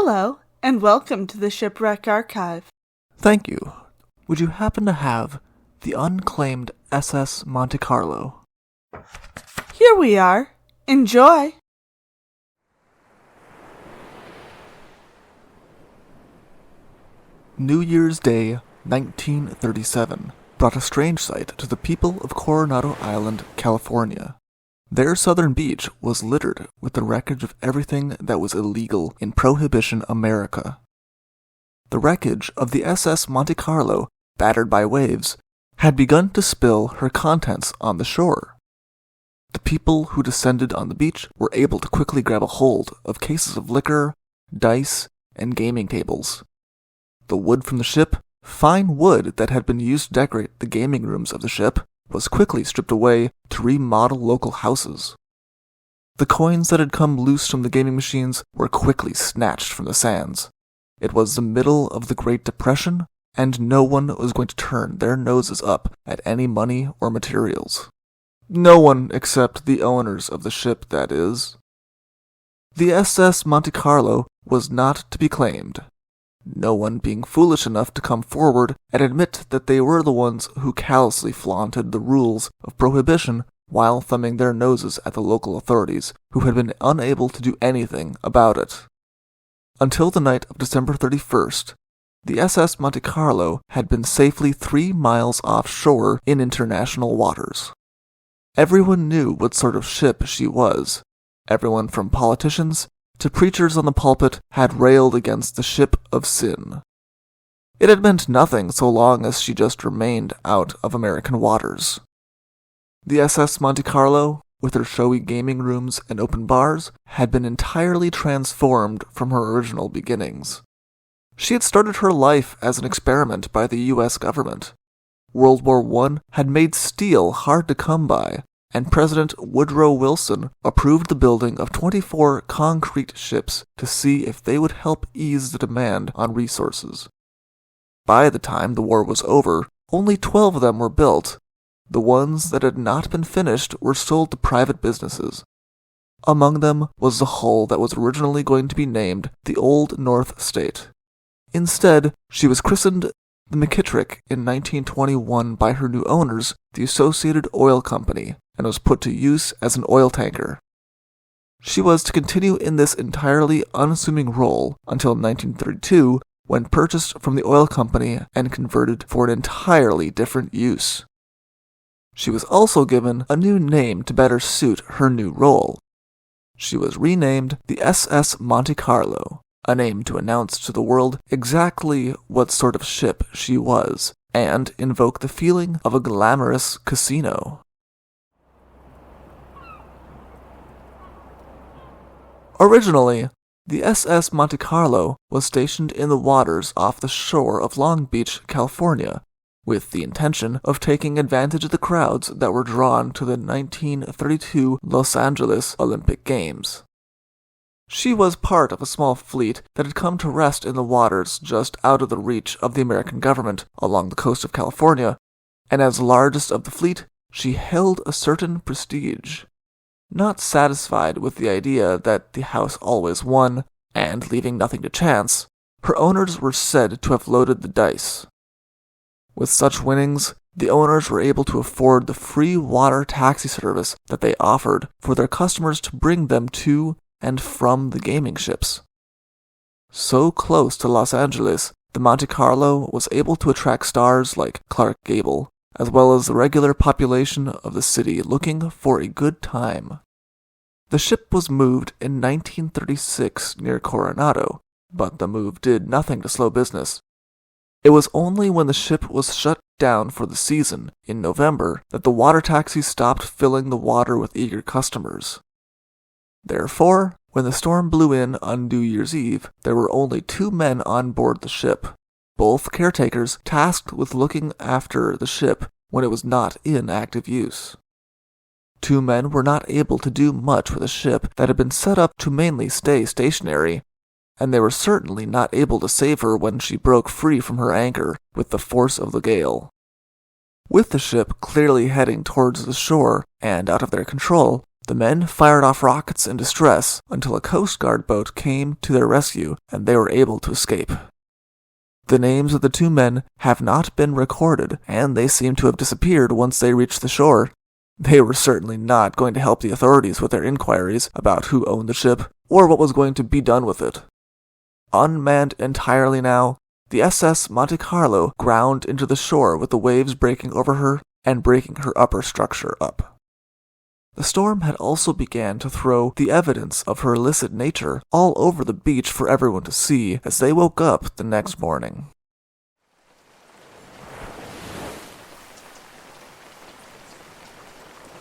Hello, and welcome to the Shipwreck Archive. Thank you. Would you happen to have the unclaimed SS Monte Carlo? Here we are. Enjoy! New Year's Day, 1937, brought a strange sight to the people of Coronado Island, California. Their southern beach was littered with the wreckage of everything that was illegal in Prohibition America. The wreckage of the SS Monte Carlo, battered by waves, had begun to spill her contents on the shore. The people who descended on the beach were able to quickly grab a hold of cases of liquor, dice, and gaming tables. The wood from the ship, fine wood that had been used to decorate the gaming rooms of the ship, was quickly stripped away to remodel local houses. The coins that had come loose from the gaming machines were quickly snatched from the sands. It was the middle of the Great Depression, and no one was going to turn their noses up at any money or materials. No one except the owners of the ship, that is. The SS Monte Carlo was not to be claimed, no one being foolish enough to come forward and admit that they were the ones who callously flaunted the rules of Prohibition while thumbing their noses at the local authorities who had been unable to do anything about it. Until the night of December 31st, the SS Monte Carlo had been safely 3 miles offshore in international waters. Everyone knew what sort of ship she was. Everyone from politicians to preachers on the pulpit had railed against the ship of sin. It had meant nothing so long as she just remained out of American waters. The SS Monte Carlo, with her showy gaming rooms and open bars, had been entirely transformed from her original beginnings. She had started her life as an experiment by the U.S. government. World War I had made steel hard to come by, and President Woodrow Wilson approved the building of 24 concrete ships to see if they would help ease the demand on resources. By the time the war was over, only 12 of them were built. The ones that had not been finished were sold to private businesses. Among them was the hull that was originally going to be named the Old North State. Instead, she was christened the McKittrick in 1921 by her new owners, the Associated Oil Company, and was put to use as an oil tanker. She was to continue in this entirely unassuming role until 1932, when purchased from the oil company and converted for an entirely different use. She was also given a new name to better suit her new role. She was renamed the SS Monte Carlo, a name to announce to the world exactly what sort of ship she was, and invoke the feeling of a glamorous casino. Originally, the SS Monte Carlo was stationed in the waters off the shore of Long Beach, California, with the intention of taking advantage of the crowds that were drawn to the 1932 Los Angeles Olympic Games. She was part of a small fleet that had come to rest in the waters just out of the reach of the American government along the coast of California, and as largest of the fleet, she held a certain prestige. Not satisfied with the idea that the house always won, and leaving nothing to chance, her owners were said to have loaded the dice. With such winnings, the owners were able to afford the free water taxi service that they offered for their customers to bring them to and from the gaming ships. So close to Los Angeles, the Monte Carlo was able to attract stars like Clark Gable, as well as the regular population of the city looking for a good time. The ship was moved in 1936 near Coronado, but the move did nothing to slow business. It was only when the ship was shut down for the season in November that the water taxis stopped filling the water with eager customers. Therefore, when the storm blew in on New Year's Eve, there were only 2 men on board the ship, both caretakers tasked with looking after the ship when it was not in active use. 2 men were not able to do much with a ship that had been set up to mainly stay stationary, and they were certainly not able to save her when she broke free from her anchor with the force of the gale. With the ship clearly heading towards the shore and out of their control, The men fired off rockets in distress until a Coast Guard boat came to their rescue and they were able to escape. The names of the two men have not been recorded, and they seem to have disappeared once they reached the shore. They were certainly not going to help the authorities with their inquiries about who owned the ship or what was going to be done with it. Unmanned entirely now, the SS Monte Carlo ground into the shore with the waves breaking over her and breaking her upper structure up. The storm had also began to throw the evidence of her illicit nature all over the beach for everyone to see as they woke up the next morning.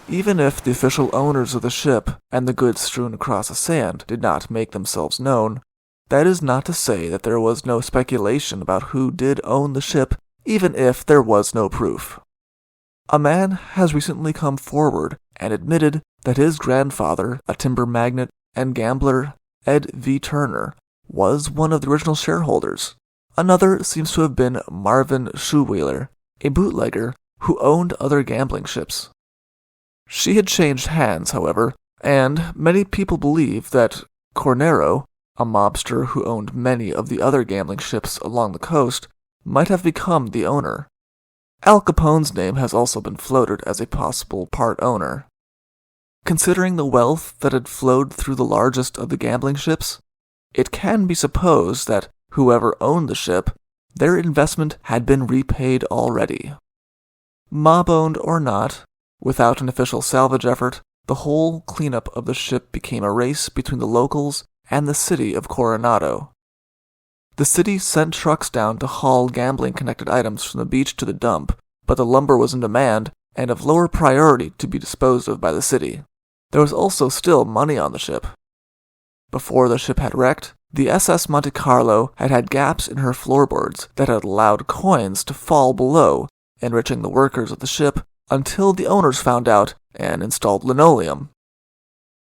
Even if the official owners of the ship and the goods strewn across the sand did not make themselves known, that is not to say that there was no speculation about who did own the ship, even if there was no proof. A man has recently come forward and admitted that his grandfather, a timber magnate and gambler, Ed V. Turner, was one of the original shareholders. Another seems to have been Marvin Shoewheeler, a bootlegger who owned other gambling ships. She had changed hands, however, and many people believe that Coronado, a mobster who owned many of the other gambling ships along the coast, might have become the owner. Al Capone's name has also been floated as a possible part owner. Considering the wealth that had flowed through the largest of the gambling ships, it can be supposed that whoever owned the ship, their investment had been repaid already. Mob-owned or not, without an official salvage effort, the whole cleanup of the ship became a race between the locals and the city of Coronado. The city sent trucks down to haul gambling-connected items from the beach to the dump, but the lumber was in demand and of lower priority to be disposed of by the city. There was also still money on the ship. Before the ship had wrecked, the SS Monte Carlo had had gaps in her floorboards that had allowed coins to fall below, enriching the workers of the ship until the owners found out and installed linoleum.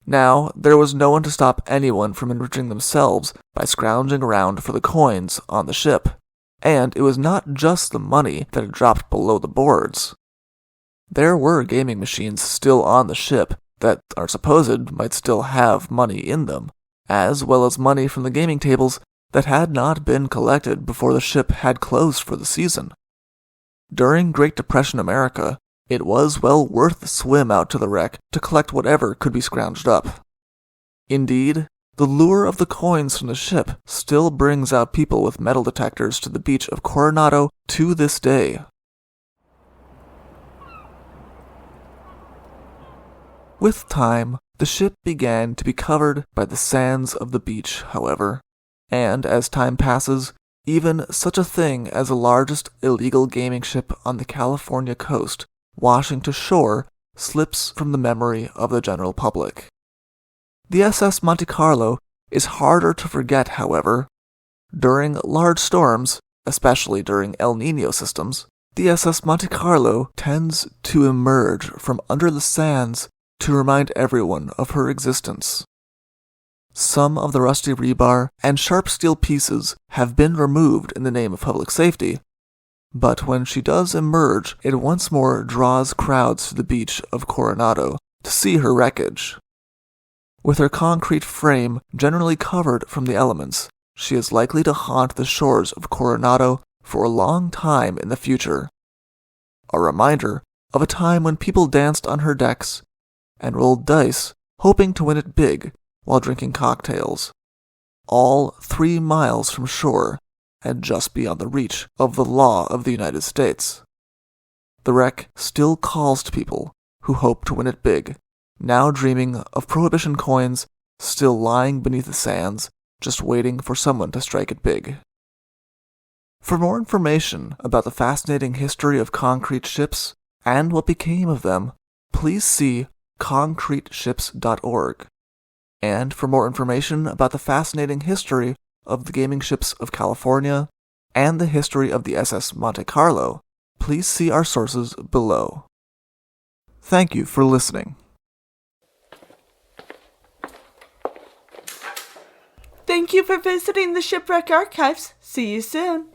Now, there was no one to stop anyone from enriching themselves by scrounging around for the coins on the ship, and it was not just the money that had dropped below the boards. There were gaming machines still on the ship that are supposed might still have money in them, as well as money from the gaming tables that had not been collected before the ship had closed for the season. During Great Depression America, it was well worth the swim out to the wreck to collect whatever could be scrounged up. Indeed, the lure of the coins from the ship still brings out people with metal detectors to the beach of Coronado to this day. With time, the ship began to be covered by the sands of the beach, however, and as time passes, even such a thing as the largest illegal gaming ship on the California coast washing to shore slips from the memory of the general public. The SS Monte Carlo is harder to forget, however. During large storms, especially during El Niño systems, the SS Monte Carlo tends to emerge from under the sands to remind everyone of her existence. Some of the rusty rebar and sharp steel pieces have been removed in the name of public safety, but when she does emerge, it once more draws crowds to the beach of Coronado to see her wreckage. With her concrete frame generally covered from the elements, she is likely to haunt the shores of Coronado for a long time in the future. A reminder of a time when people danced on her decks and rolled dice, hoping to win it big while drinking cocktails, all 3 miles from shore and just beyond the reach of the law of the United States. The wreck still calls to people who hope to win it big, now dreaming of Prohibition coins still lying beneath the sands, just waiting for someone to strike it big. For more information about the fascinating history of concrete ships and what became of them, please see concreteships.org. And for more information about the fascinating history of the gaming ships of California and the history of the SS Monte Carlo, please see our sources below. Thank you for listening. Thank you for visiting the Shipwreck Archives. See you soon.